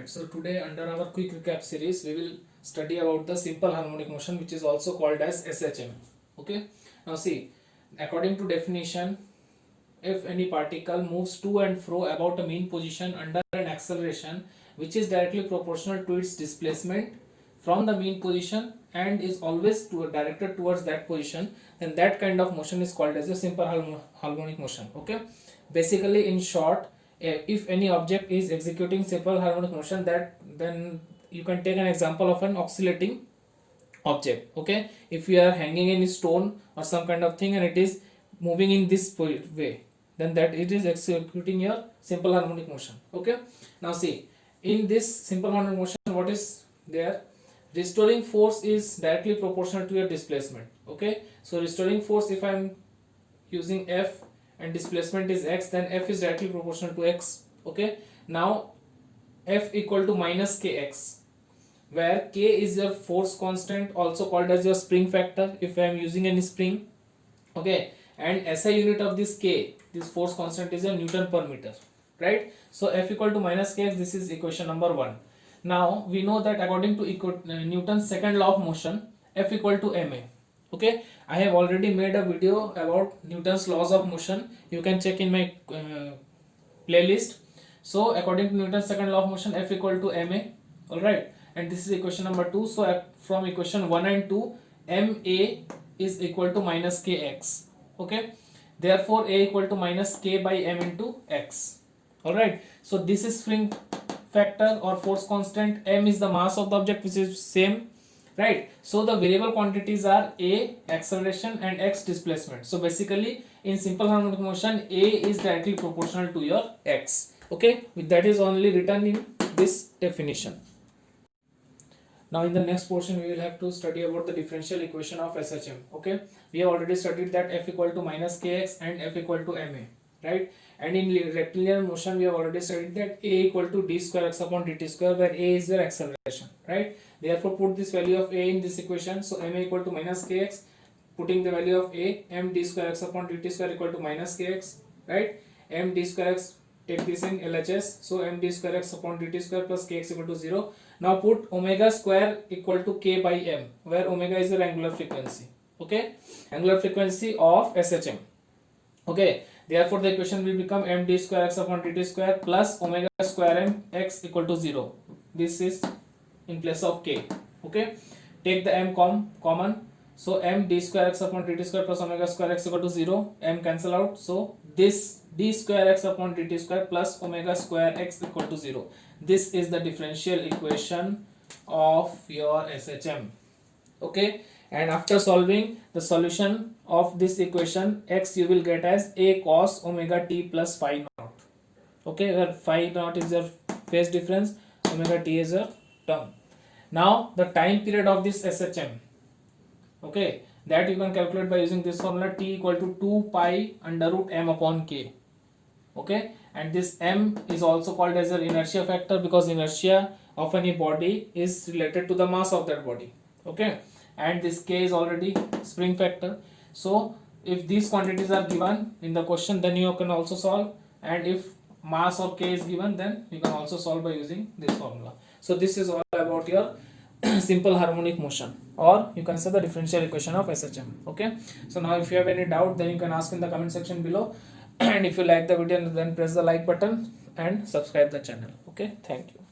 Alright, so today under our quick recap series we will study about the simple harmonic motion, which is also called as SHM. Okay, now see, according to definition, if any particle moves to and fro about a mean position under an acceleration which is directly proportional to its displacement from the mean position and is always directed towards that position, then that kind of motion is called as a simple harmonic motion. Okay, basically in short, if any object is executing simple harmonic motion, then you can take an example of an oscillating object. Okay, if you are hanging in a stone or some kind of thing and it is moving in this way, then that it is executing your simple harmonic motion. Okay, now see, in this simple harmonic motion, what is there? Restoring force is directly proportional to your displacement. Okay, so restoring force, if I am using F and displacement is x, then F is directly proportional to x. Okay, now F equal to minus kx, where k is your force constant, also called as your spring factor if I am using any spring. Okay, and SI unit of this k, this force constant, is a Newton per meter, right? So F equal to minus kx, this is equation number 1. Now we know that according to Newton's second law of motion, F equal to ma. Okay, I have already made a video about Newton's laws of motion, you can check in my playlist. So according to Newton's second law of motion, F equal to ma. All right, and this is equation number 2. So from equation 1 and 2, ma is equal to minus kx. Okay, therefore a equal to minus k by m into x. All right, so this is spring factor or force constant, m is the mass of the object, which is same, right? So the variable quantities are a acceleration and x displacement. So basically in simple harmonic motion, a is directly proportional to your x. Okay, that is only written in this definition. Now in the next portion we will have to study about the differential equation of SHM. Okay, we have already studied that F equal to minus kx and F equal to ma, right? And in rectilinear motion we have already studied that a equal to d square x upon dt square, where a is your acceleration, right? Therefore put this value of a in this equation. So ma equal to minus kx, putting the value of a, m d square x upon dt square equal to minus kx, right? M d square x, take this in LHS, so m d square x upon dt square plus kx equal to 0. Now put omega square equal to k by m, where omega is your angular frequency. Okay, angular frequency of SHM. Okay, therefore the equation will become m d square x upon dt square plus omega square m x equal to 0. This is in place of k. Okay, take the m common, so m d square x upon dt square plus omega square x equal to 0, m cancel out, so this d square x upon dt square plus omega square x equal to 0. This is the differential equation of your SHM. Okay, and after solving the solution of this equation, x you will get as a cos omega t plus phi naught. Okay, where phi naught is your phase difference, omega t is your term. Now the time period of this SHM, okay, that you can calculate by using this formula, t equal to 2 pi under root m upon k. Okay, and this m is also called as an inertia factor, because inertia of any body is related to the mass of that body. Okay, and this k is already spring factor. So if these quantities are given in the question, then you can also solve, and if mass of k is given, then you can also solve by using this formula. So this is all about your simple harmonic motion, or you can say the differential equation of SHM. Okay, so now if you have any doubt, then you can ask in the comment section below. And if you like the video, then press the like button and subscribe the channel. Okay, thank you.